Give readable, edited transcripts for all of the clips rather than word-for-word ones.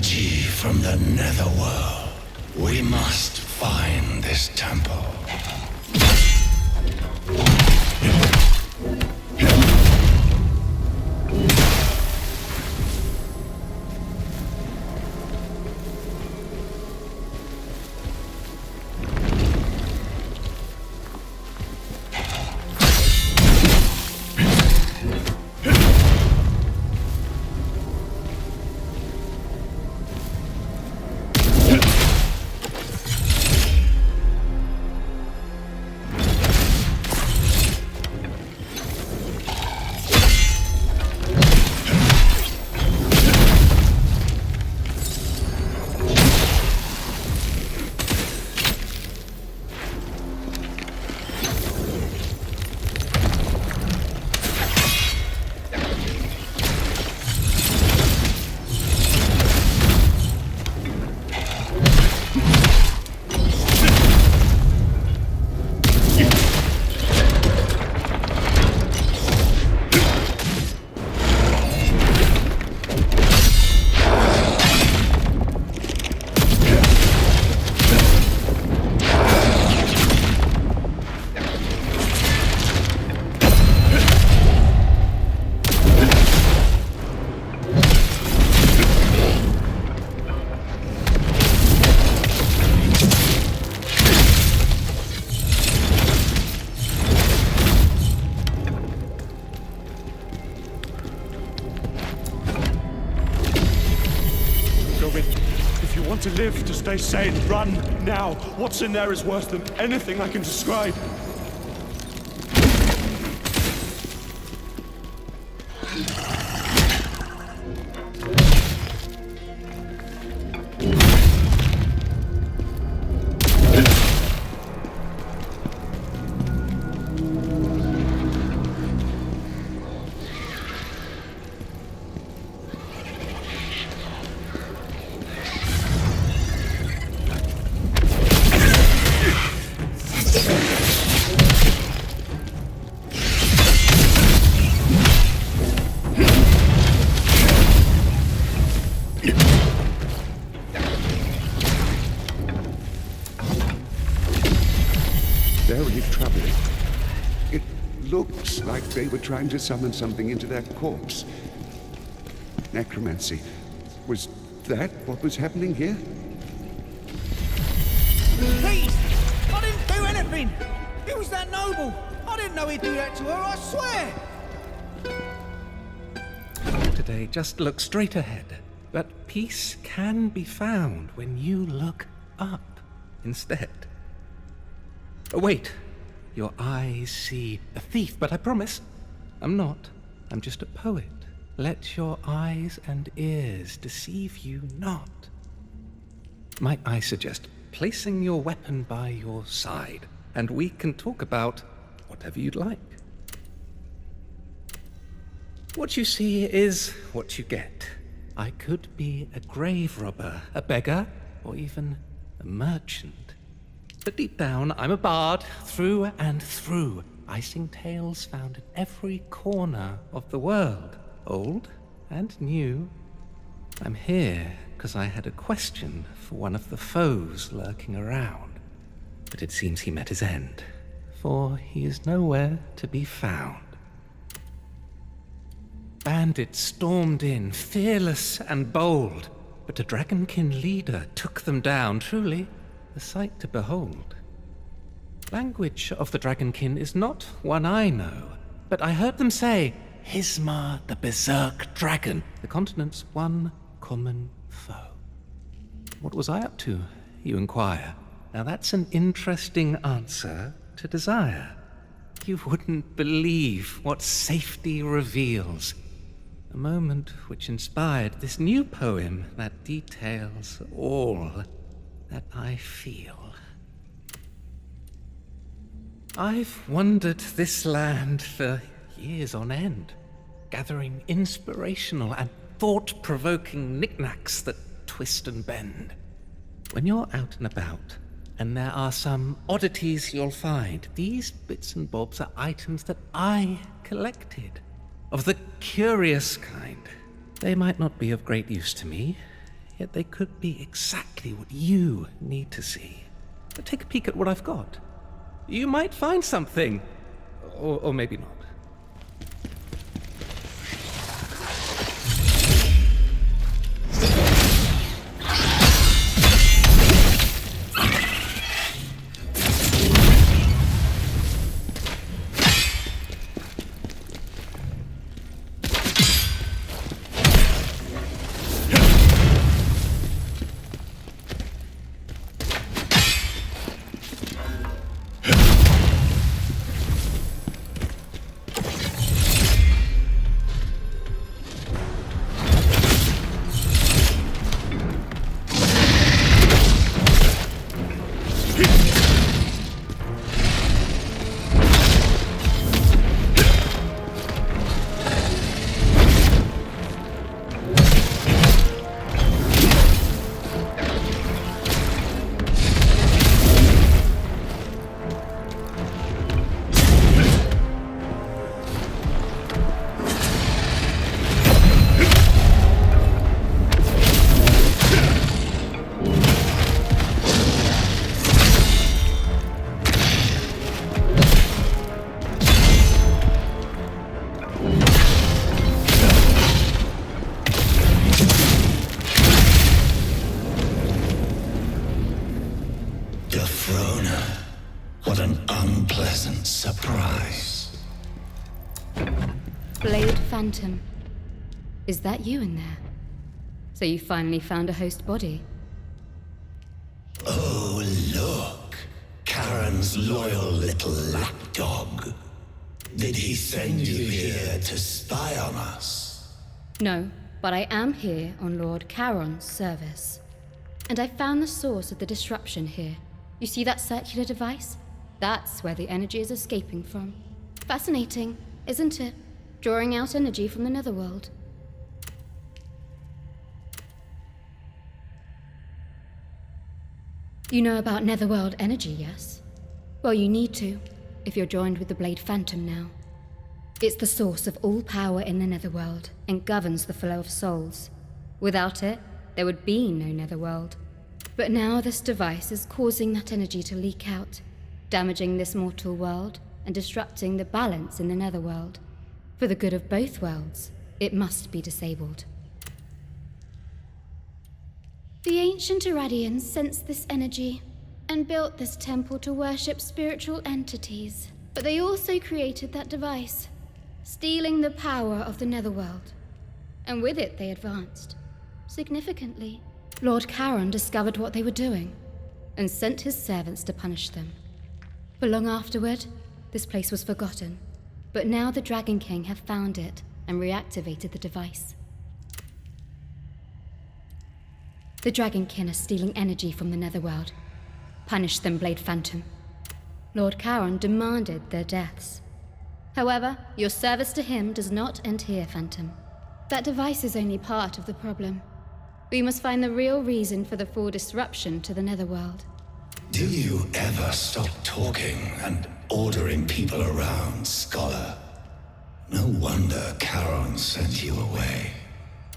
energy from the netherworld. We must find this temple. To live, to stay sane, run now. What's in there is worse than anything I can describe. Very troubling. It looks like they were trying to summon something into that corpse. Necromancy. Was that what was happening here? Please! I didn't do anything! It was that noble! I didn't know he'd do that to her, I swear! Today, just look straight ahead. But peace can be found when you look up instead. Oh, wait. Your eyes see a thief, but I promise I'm not. I'm just a poet. Let your eyes and ears deceive you not. Might I suggest placing your weapon by your side, and we can talk about whatever you'd like. What you see is what you get. I could be a grave robber, a beggar, or even a merchant. But deep down, I'm a bard, through and through. I sing tales found in every corner of the world, old and new. I'm here because I had a question for one of the foes lurking around. But it seems he met his end, for he is nowhere to be found. Bandits stormed in, fearless and bold, but a dragonkin leader took them down, truly a sight to behold. Language of the dragonkin is not one I know, but I heard them say, Hismar the Berserker dragon, the continent's one common foe. What was I up to, you inquire? Now that's an interesting answer to desire. You wouldn't believe what safety reveals. A moment which inspired this new poem that details all that I feel. I've wandered this land for years on end, gathering inspirational and thought-provoking knickknacks that twist and bend. When you're out and about, and there are some oddities you'll find, these bits and bobs are items that I collected, of the curious kind. They might not be of great use to me, yet they could be exactly what you need to see. But take a peek at what I've got. You might find something. Or maybe not. What an unpleasant surprise. Blade Phantom. Is that you in there? So you finally found a host body? Oh, look. Karen's loyal little lapdog. Did he send you here to spy on us? No, but I am here on Lord Charon's service. And I found the source of the disruption here. You see that circular device? That's where the energy is escaping from. Fascinating, isn't it? Drawing out energy from the netherworld. You know about netherworld energy, yes? Well, you need to, if you're joined with the Blade Phantom now. It's the source of all power in the netherworld and governs the flow of souls. Without it, there would be no netherworld. But now this device is causing that energy to leak out, damaging this mortal world and disrupting the balance in the netherworld. For the good of both worlds, it must be disabled. The ancient Irradians sensed this energy and built this temple to worship spiritual entities. But they also created that device, stealing the power of the netherworld. And with it they advanced, significantly. Lord Charon discovered what they were doing and sent his servants to punish them. But long afterward, this place was forgotten. But now the Dragon King have found it and reactivated the device. The Dragon King are stealing energy from the netherworld. Punish them, Blade Phantom. Lord Charon demanded their deaths. However, your service to him does not end here, Phantom. That device is only part of the problem. We must find the real reason for the full disruption to the netherworld. Do you ever stop talking and ordering people around, Scholar? No wonder Charon sent you away.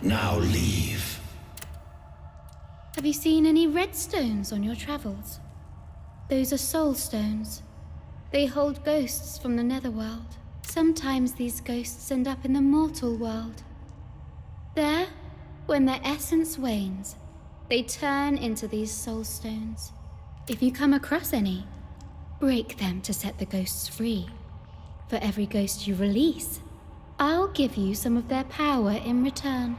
Now leave. Have you seen any red stones on your travels? Those are soul stones. They hold ghosts from the netherworld. Sometimes these ghosts end up in the mortal world. There, when their essence wanes, they turn into these soul stones. If you come across any, break them to set the ghosts free. For every ghost you release, I'll give you some of their power in return.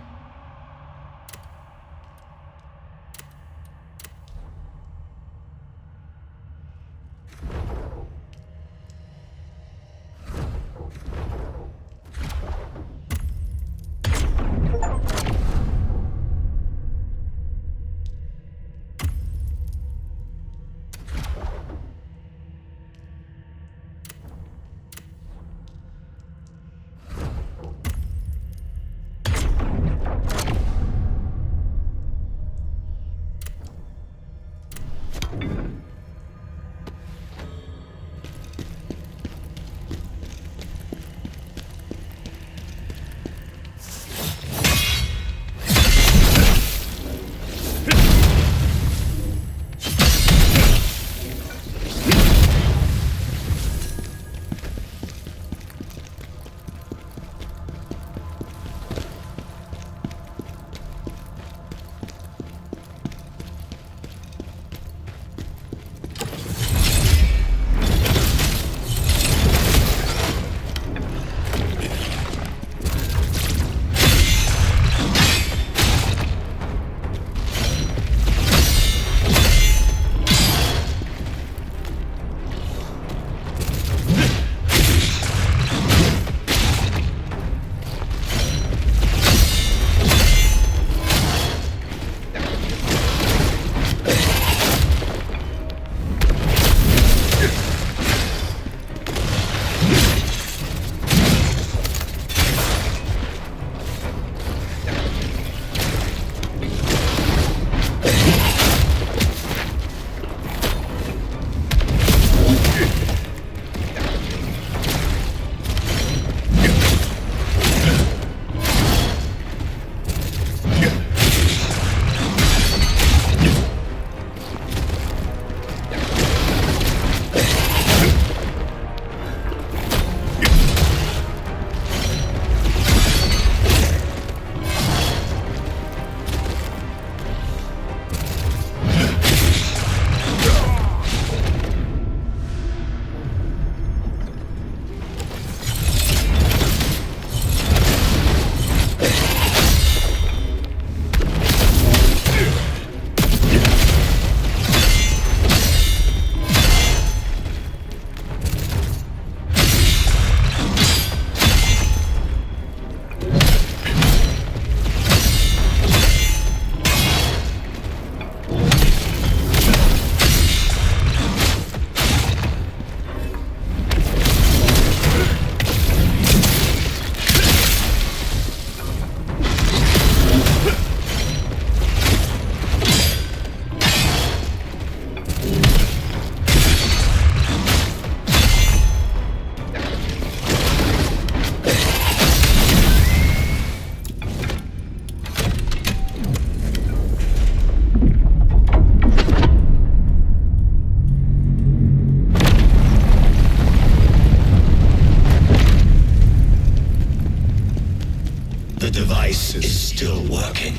The device is still working.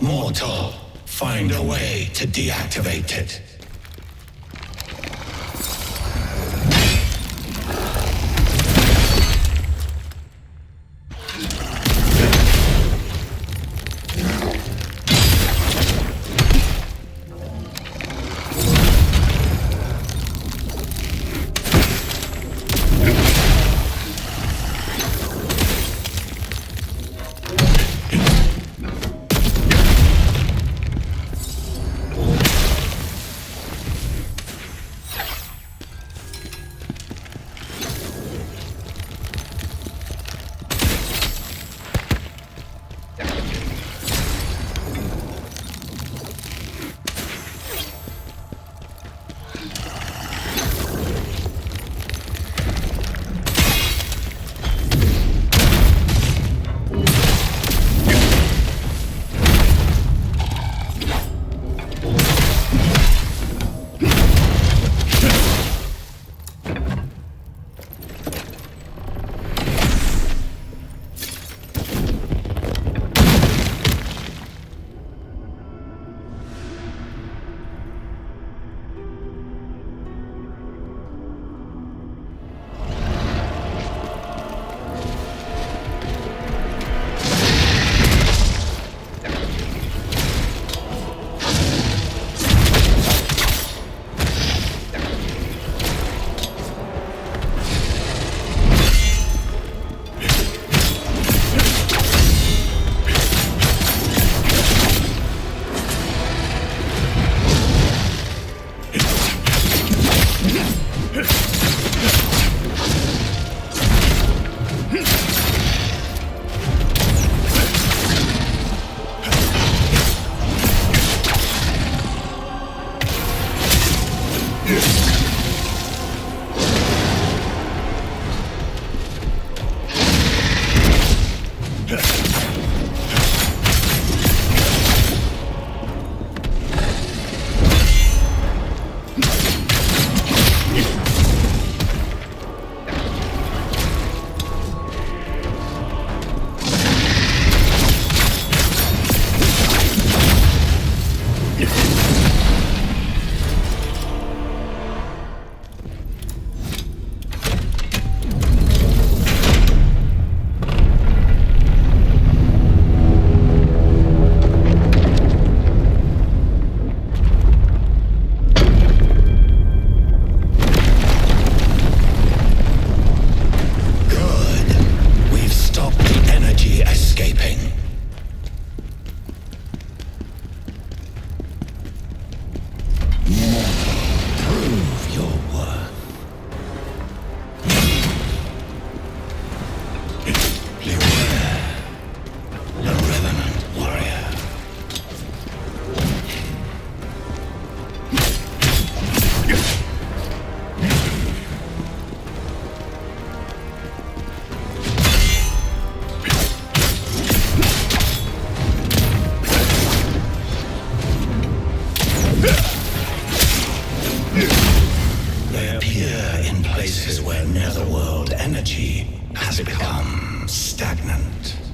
Mortal, find a way to deactivate it.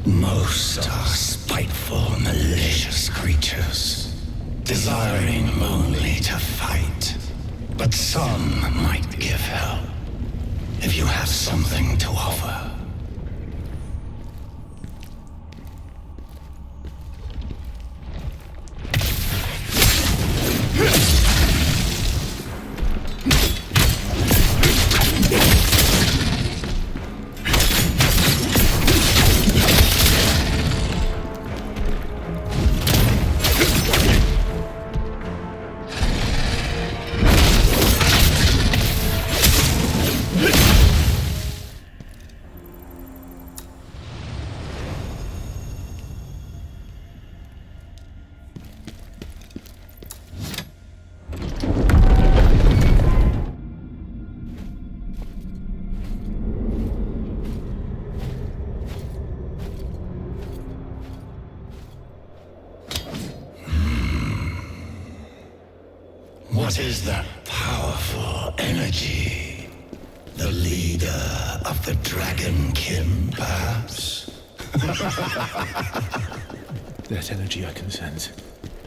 Most are spiteful, malicious creatures, desiring only to fight. But some might give help, if you have something to offer. What is that powerful energy? The The leader of the Dragonkin, perhaps? That energy I can sense.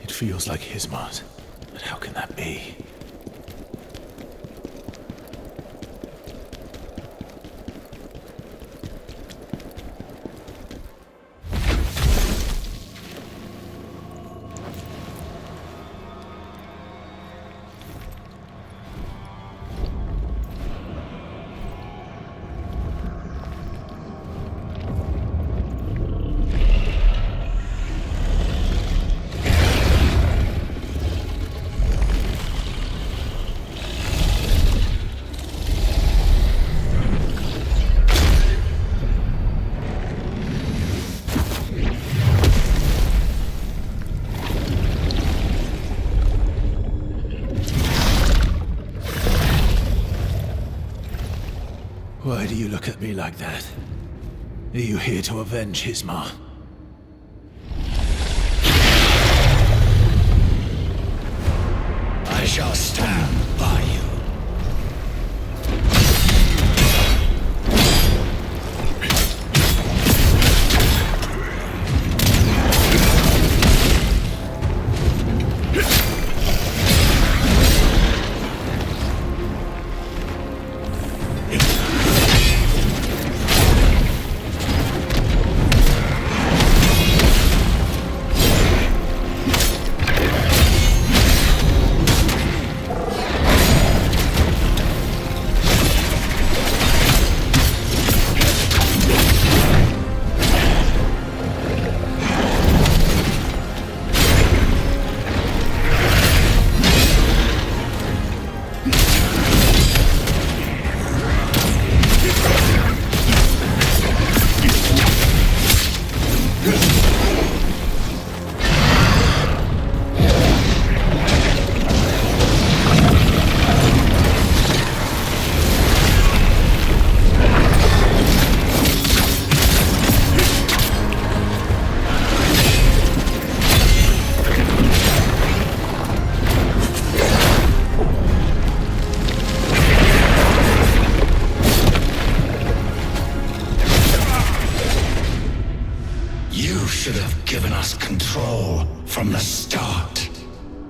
It feels like Hismar's. But how can that be? Why do you look at me like that? Are you here to avenge Hismar? I shall stand by you. You should have given us control from the start.